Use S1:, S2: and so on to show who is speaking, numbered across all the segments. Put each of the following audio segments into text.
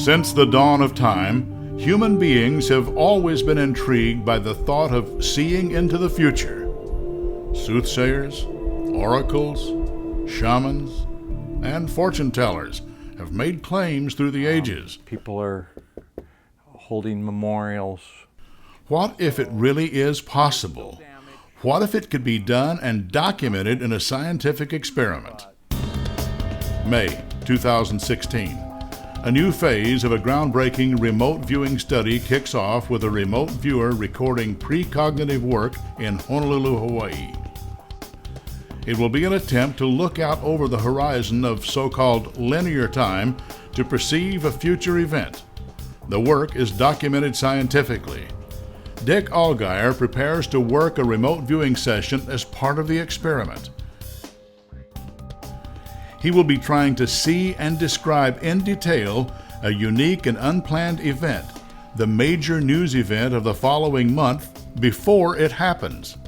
S1: Since the dawn of time, human beings have always been intrigued by the thought of seeing into the future. Soothsayers, oracles, shamans, and fortune tellers have made claims through the ages.
S2: People are holding memorials.
S1: What if it really is possible? What if it could be done and documented in a scientific experiment? May 2016. A new phase of a groundbreaking remote viewing study kicks off with a remote viewer recording precognitive work in Honolulu, Hawaii. It will be an attempt to look out over the horizon of so-called linear time to perceive a future event. The work is documented scientifically. Dick Allgire prepares to work a remote viewing session as part of the experiment. He will be trying to see and describe in detail a unique and unplanned event, the major news event of the following month, before it happens.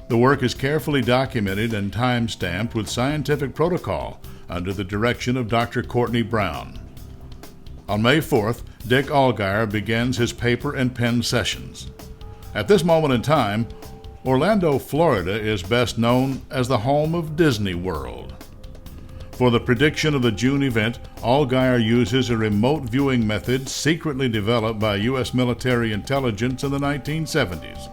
S1: The work is carefully documented and time-stamped with scientific protocol under the direction of Dr. Courtney Brown. On May 4th, Dick Allgire begins his paper and pen sessions. At this moment in time, Orlando, Florida is best known as the home of Disney World. For the prediction of the June event, Allgire uses a remote viewing method secretly developed by U.S. military intelligence in the 1970s.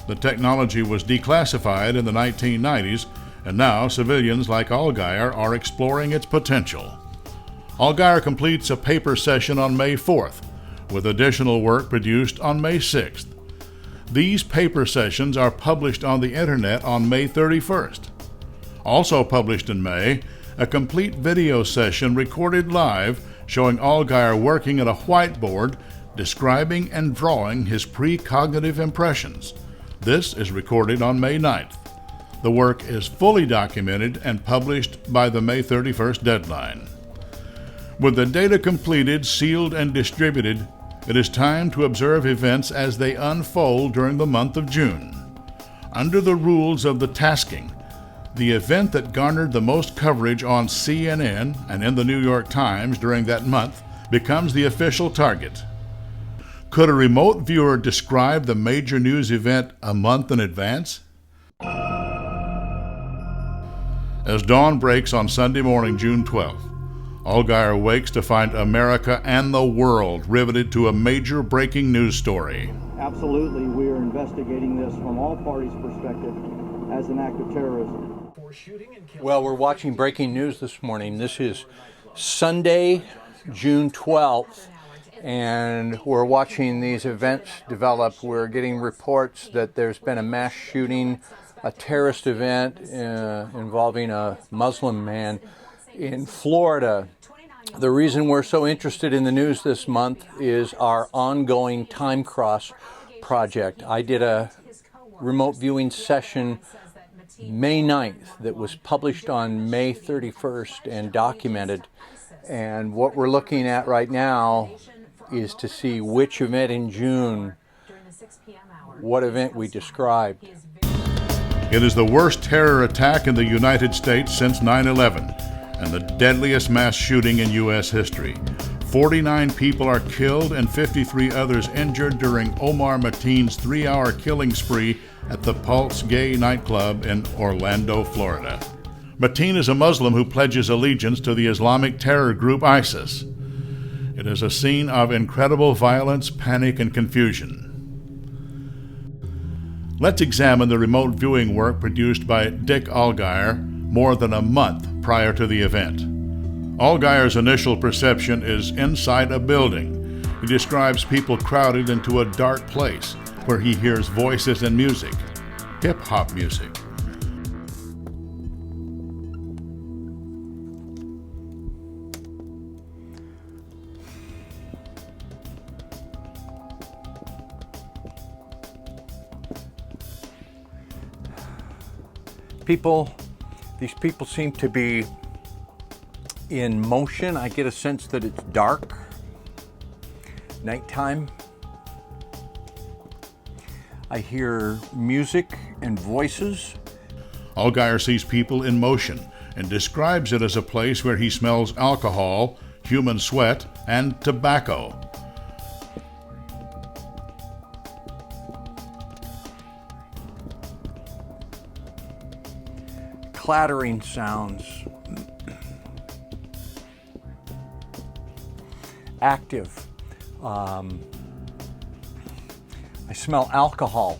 S1: The technology was declassified in the 1990s, and now civilians like Allgire are exploring its potential. Allgire completes a paper session on May 4th, with additional work produced on May 6th. These paper sessions are published on the internet on May 31st. Also published in May, a complete video session recorded live showing Allgire working at a whiteboard, describing and drawing his precognitive impressions. This is recorded on May 9th. The work is fully documented and published by the May 31st deadline. With the data completed, sealed, and distributed, it is time to observe events as they unfold during the month of June. Under the rules of the tasking, the event that garnered the most coverage on CNN and in the New York Times during that month becomes the official target. Could a remote viewer describe the major news event a month in advance? As dawn breaks on Sunday morning, June 12th, Allgire wakes to find America and the world riveted to a major breaking news story.
S3: Absolutely, we are investigating this from all parties' perspective as an act of terrorism.
S2: Well, we're watching breaking news this morning. This is Sunday, June 12th, and we're watching these events develop. We're getting reports that there's been a mass shooting, a terrorist event involving a Muslim man in Florida. The reason we're so interested in the news this month is our ongoing Time Cross project. I did a remote viewing session May 9th that was published on May 31st and documented. And what we're looking at right now is to see which event in June, what event we described.
S1: It is the worst terror attack in the United States since 9/11 and the deadliest mass shooting in U.S. history. 49 people are killed and 53 others injured during Omar Mateen's 3-hour killing spree at the Pulse Nightclub in Orlando, Florida. Mateen is a Muslim who pledges allegiance to the Islamic terror group ISIS. It is a scene of incredible violence, panic, and confusion. Let's examine the remote viewing work produced by Dick Allgire more than a month prior to the event. Allgire's initial perception is inside a building. He describes people crowded into a dark place where he hears voices and music, hip-hop music.
S2: These people seem to be in motion. I get a sense that it's dark, nighttime. I hear music and voices.
S1: Allgire sees people in motion and describes it as a place where he smells alcohol, human sweat, and tobacco.
S2: Clattering sounds. Active. I smell alcohol.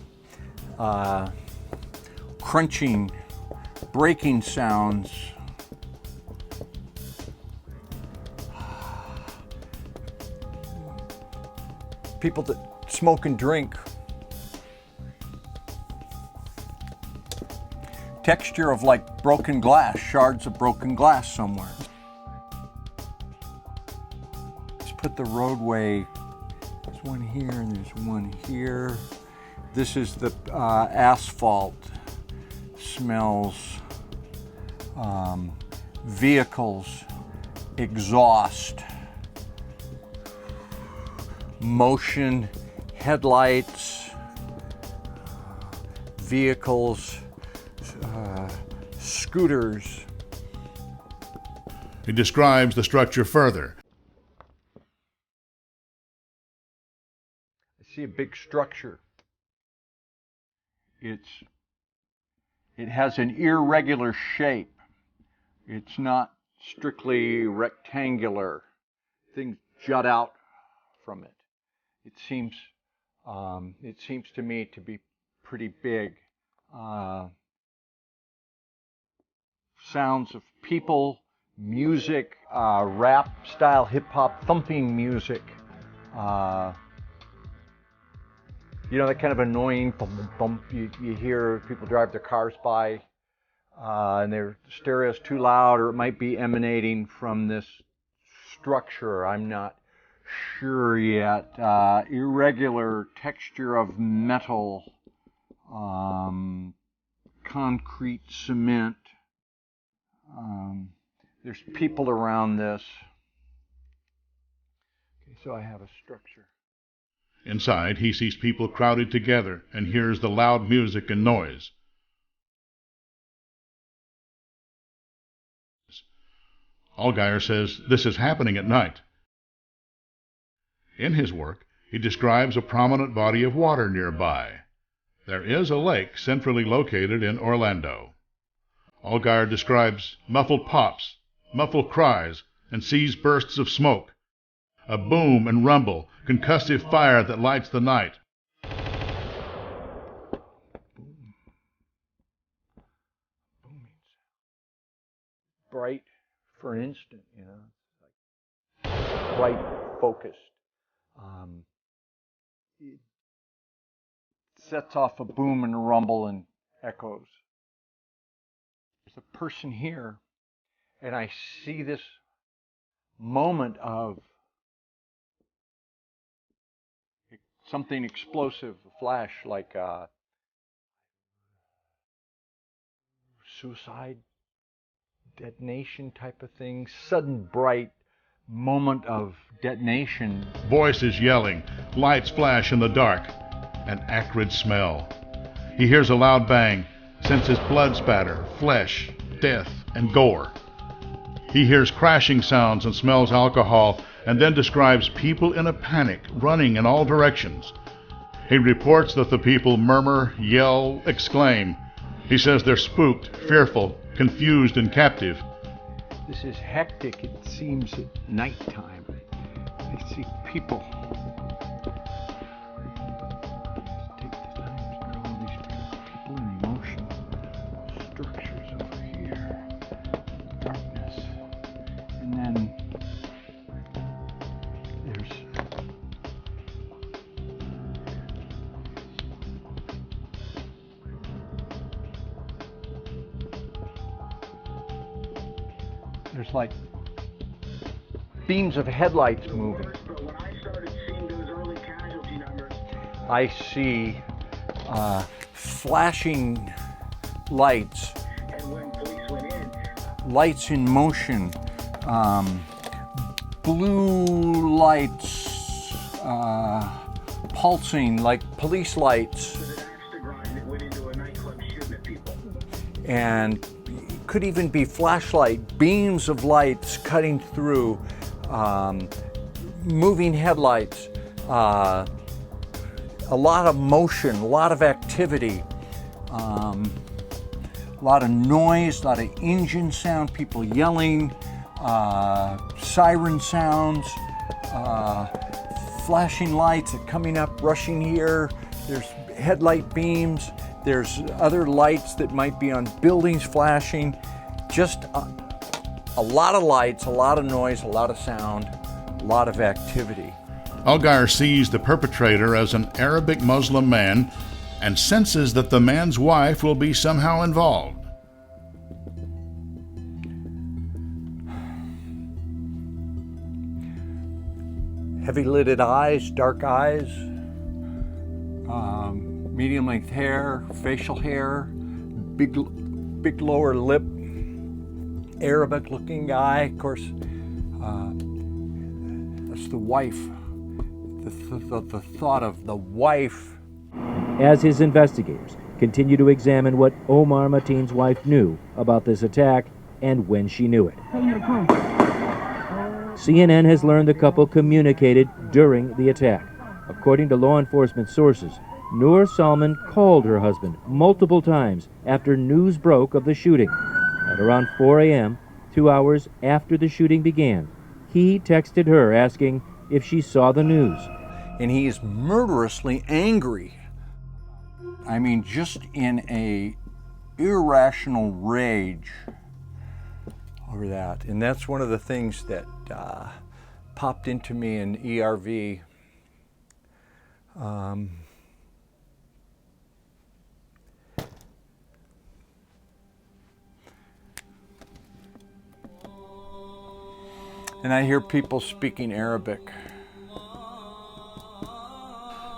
S2: Crunching, breaking sounds. People that smoke and drink. Texture of like broken glass, shards of broken glass somewhere. Let's put the roadway, there's one here and there's one here. This is the asphalt. Smells, vehicles, exhaust, motion, headlights, vehicles, scooters.
S1: He describes the structure further.
S2: I see a big structure. It has an irregular shape. It's not strictly rectangular. Things jut out from it. It seems to me to be pretty big. Sounds of people, music, rap style, hip hop, thumping music. You know, that kind of annoying thump, thump you hear people drive their cars by, and their stereo's too loud, or it might be emanating from this structure. I'm not sure yet. Irregular texture of metal, concrete, cement. There's people around this. Okay, so I have a structure.
S1: Inside, he sees people crowded together and hears the loud music and noise. Allgire says this is happening at night. In his work, he describes a prominent body of water nearby. There is a lake centrally located in Orlando. Allgire describes muffled pops, muffled cries, and sees bursts of smoke. A boom and rumble, concussive fire that lights the night.
S2: Bright for an instant, you know, like bright, focused. It sets off a boom and a rumble and echoes. There's a person here, and I see this moment of something explosive, a flash, like suicide, detonation type of thing, sudden bright moment of detonation.
S1: Voices yelling, lights flash in the dark, an acrid smell. He hears a loud bang, senses blood spatter, flesh, death, and gore. He hears crashing sounds and smells alcohol, and then describes people in a panic, running in all directions. He reports that the people murmur, yell, exclaim. He says they're spooked, fearful, confused, and captive.
S2: This is hectic, it seems, at nighttime. I see people. Take the time to draw all these people in motion. Structures over here. Darkness. And then there's like beams of headlights moving. I see flashing lights, lights in motion, blue lights pulsing like police lights, and could even be flashlight beams of lights cutting through, moving headlights, a lot of motion, a lot of activity, a lot of noise, a lot of engine sound, people yelling, siren sounds, flashing lights coming up, rushing here. There's headlight beams. There's other lights that might be on buildings flashing. Just a lot of lights, a lot of noise, a lot of sound, a lot of activity.
S1: Allgire sees the perpetrator as an Arabic Muslim man and senses that the man's wife will be somehow involved.
S2: Heavy-lidded eyes, dark eyes, medium-length hair, facial hair, big lower lip, Arabic-looking guy. Of course, that's the wife. The thought of the wife.
S4: As his investigators continue to examine what Omar Mateen's wife knew about this attack and when she knew it. CNN has learned the couple communicated during the attack. According to law enforcement sources, Noor Salman called her husband multiple times after news broke of the shooting. At around 4 a.m., 2 hours after the shooting began, he texted her asking if she saw the news.
S2: And he is murderously angry. I mean, just in a irrational rage over that. And that's one of the things that popped into me in ERV. And I hear people speaking Arabic.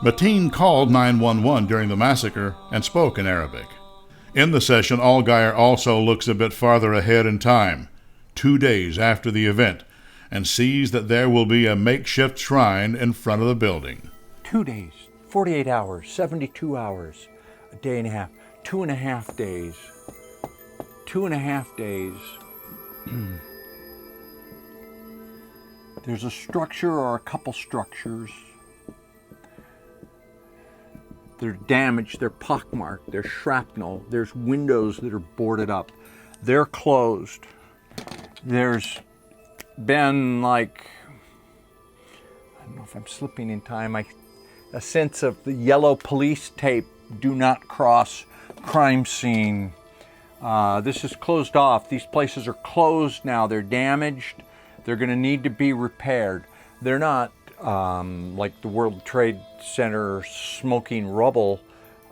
S1: Mateen called 911 during the massacre and spoke in Arabic. In the session, Allgire also looks a bit farther ahead in time, 2 days after the event, and sees that there will be a makeshift shrine in front of the building.
S2: 2 days, 48 hours, 72 hours, a day and a half, 2.5 days. 2.5 days. There's a structure or a couple structures. They're damaged, they're pockmarked, there's shrapnel, there's windows that are boarded up. They're closed. There's been like, I don't know if I'm slipping in time, a sense of the yellow police tape, do not cross, crime scene. This is closed off. These places are closed now. They're damaged. They're going to need to be repaired. They're not like the World Trade Center smoking rubble,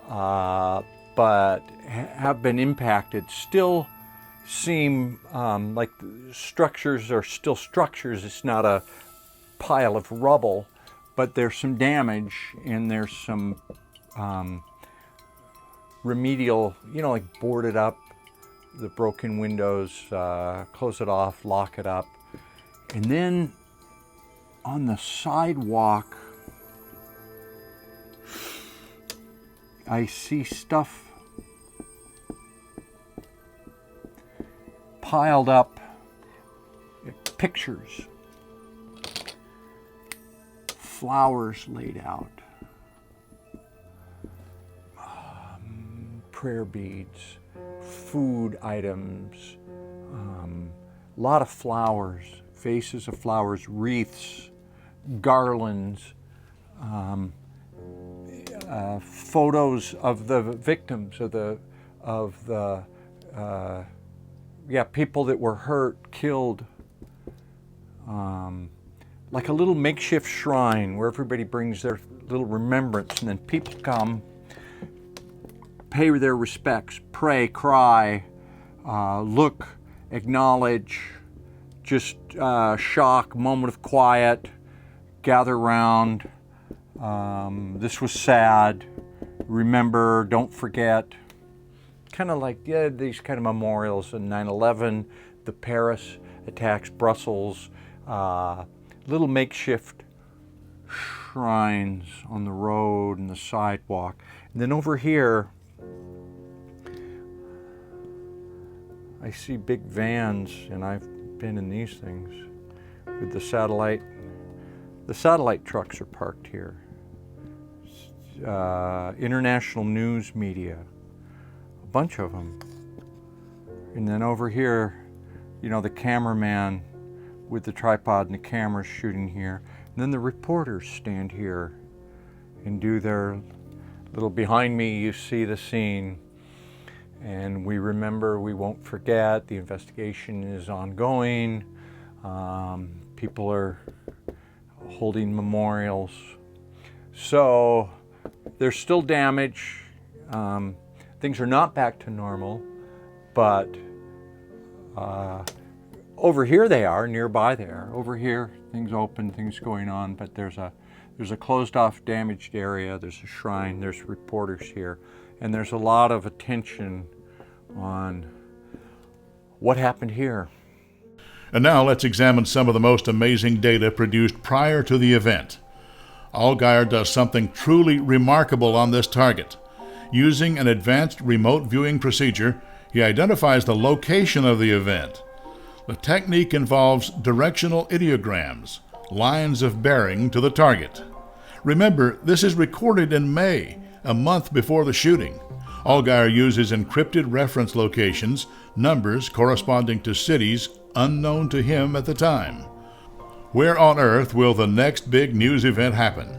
S2: but have been impacted. Still seem like the structures are still structures. It's not a pile of rubble, but there's some damage and there's some remedial, like boarded up, the broken windows, close it off, lock it up. And then on the sidewalk, I see stuff piled up, pictures, flowers laid out, prayer beads, food items, a lot of flowers, vases of flowers, wreaths, garlands, photos of the victims, of the people that were hurt, killed, like a little makeshift shrine where everybody brings their little remembrance, and then people come, pay their respects, pray, cry, look, acknowledge, just shock, moment of quiet, gather round. This was sad. Remember, don't forget. Kind of like these kind of memorials in 9/11, the Paris attacks, Brussels, little makeshift shrines on the road and the sidewalk. And then over here, I see big vans, and I've been in these things, with the satellite. The satellite trucks are parked here. International news media, a bunch of them. And then over here, you know, the cameraman with the tripod and the camera shooting here. And then the reporters stand here and do their little, behind me you see the scene. And we remember, we won't forget, the investigation is ongoing. People are holding memorials. So there's still damage. Things are not back to normal, but over here they are, nearby there. Over here, things open, things going on, but there's a closed off, damaged area. There's a shrine, there's reporters here, and there's a lot of attention on what happened here.
S1: And now let's examine some of the most amazing data produced prior to the event. Allgire does something truly remarkable on this target. Using an advanced remote viewing procedure, he identifies the location of the event. The technique involves directional ideograms, lines of bearing to the target. Remember, this is recorded in May, a month before the shooting. Allgire uses encrypted reference locations, numbers corresponding to cities unknown to him at the time. Where on earth will the next big news event happen?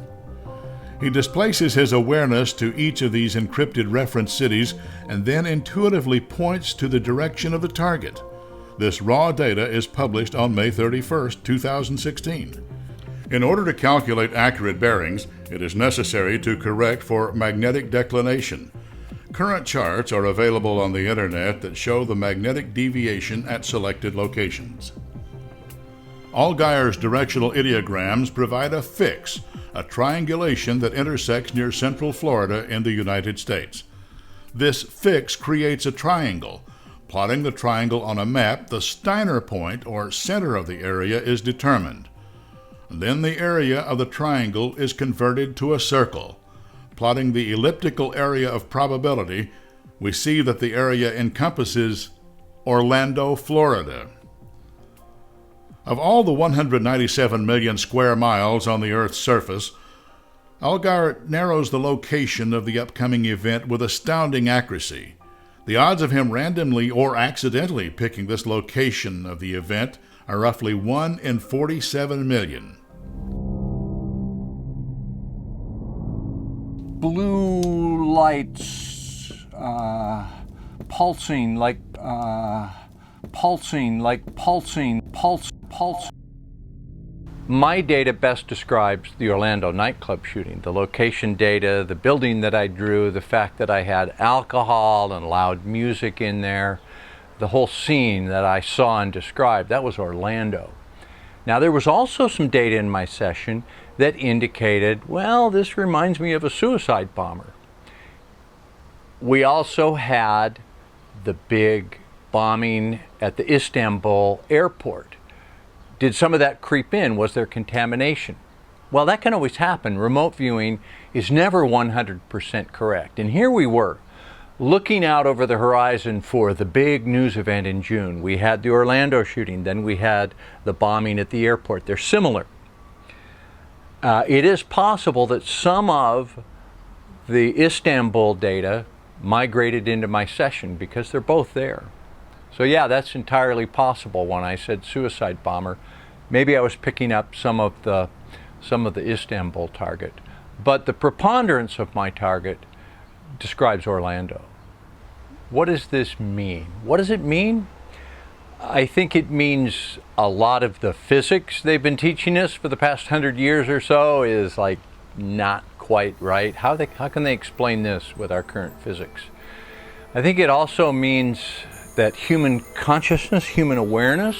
S1: He displaces his awareness to each of these encrypted reference cities and then intuitively points to the direction of the target. This raw data is published on May 31st, 2016. In order to calculate accurate bearings, it is necessary to correct for magnetic declination. Current charts are available on the internet that show the magnetic deviation at selected locations. Allgire's directional ideograms provide a fix, a triangulation that intersects near Central Florida in the United States. This fix creates a triangle. Plotting the triangle on a map, the Steiner point, or center of the area, is determined. Then the area of the triangle is converted to a circle. Plotting the elliptical area of probability, we see that the area encompasses Orlando, Florida. Of all the 197 million square miles on the Earth's surface, Allgire narrows the location of the upcoming event with astounding accuracy. The odds of him randomly or accidentally picking this location of the event are roughly 1 in 47 million.
S2: Blue lights pulsing like pulse. My data best describes the Orlando nightclub shooting. The location data, the building that I drew, the fact that I had alcohol and loud music in there, the whole scene that I saw and described, that was Orlando. Now there was also some data in my session that indicated, well, this reminds me of a suicide bomber. We also had the big bombing at the Istanbul airport. Did some of that creep in? Was there contamination? Well, that can always happen. Remote viewing is never 100% correct. And here we were, looking out over the horizon for the big news event in June. We had the Orlando shooting, then we had the bombing at the airport. They're similar. It is possible that some of the Istanbul data migrated into my session because they're both there. So yeah, that's entirely possible. When I said suicide bomber, maybe I was picking up some of the Istanbul target. But the preponderance of my target describes Orlando. What does this mean? What does it mean? I think it means a lot of the physics they've been teaching us for the past 100 years or so is like not quite right. How can they explain this with our current physics? I think it also means that human consciousness, human awareness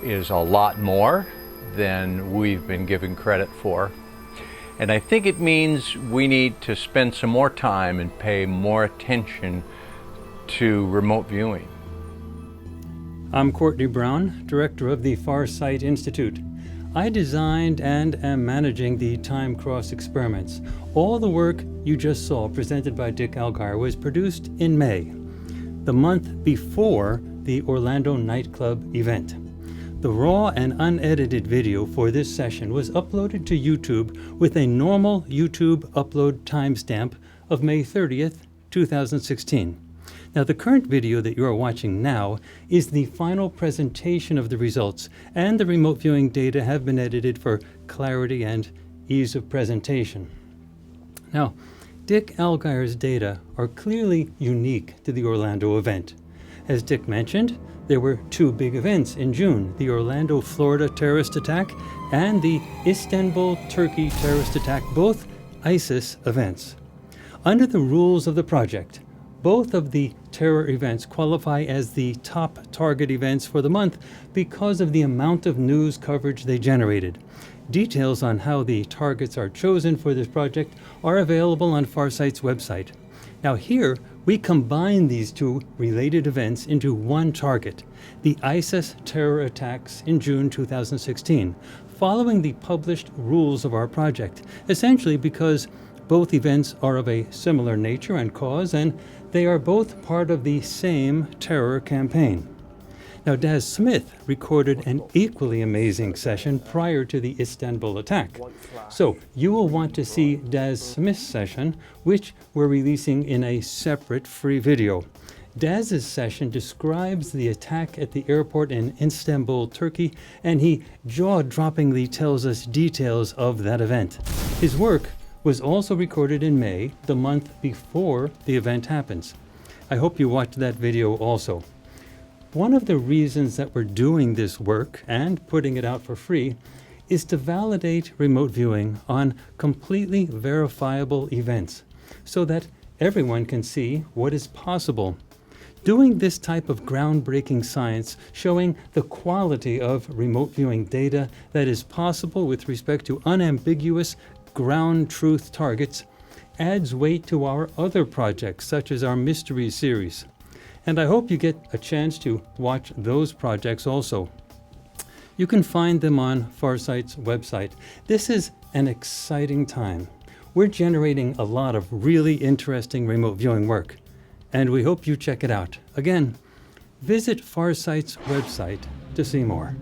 S2: is a lot more than we've been given credit for. And I think it means we need to spend some more time and pay more attention to remote viewing.
S5: I'm Courtney Brown, director of the Farsight Institute. I designed and am managing the Time Cross experiments. All the work you just saw presented by Dick Allgire was produced in May, the month before the Orlando nightclub event. The raw and unedited video for this session was uploaded to YouTube with a normal YouTube upload timestamp of May 30th, 2016. Now, the current video that you are watching now is the final presentation of the results, and the remote viewing data have been edited for clarity and ease of presentation. Now, Dick Allgire's data are clearly unique to the Orlando event. As Dick mentioned, there were two big events in June, the Orlando, Florida terrorist attack and the Istanbul, Turkey terrorist attack, both ISIS events. Under the rules of the project, both of the terror events qualify as the top target events for the month because of the amount of news coverage they generated. Details on how the targets are chosen for this project are available on Farsight's website. Now here, we combine these two related events into one target, the ISIS terror attacks in June 2016, following the published rules of our project, essentially because both events are of a similar nature and cause, and they are both part of the same terror campaign. Now, Daz Smith recorded an equally amazing session prior to the Istanbul attack. So you will want to see Daz Smith's session, which we're releasing in a separate free video. Daz's session describes the attack at the airport in Istanbul, Turkey, and he jaw-droppingly tells us details of that event. His work was also recorded in May, the month before the event happens. I hope you watched that video also. One of the reasons that we're doing this work and putting it out for free is to validate remote viewing on completely verifiable events so that everyone can see what is possible. Doing this type of groundbreaking science, showing the quality of remote viewing data that is possible with respect to unambiguous ground truth targets, adds weight to our other projects, such as our mystery series. And I hope you get a chance to watch those projects also. You can find them on Farsight's website. This is an exciting time. We're generating a lot of really interesting remote viewing work, and we hope you check it out. Again, visit Farsight's website to see more.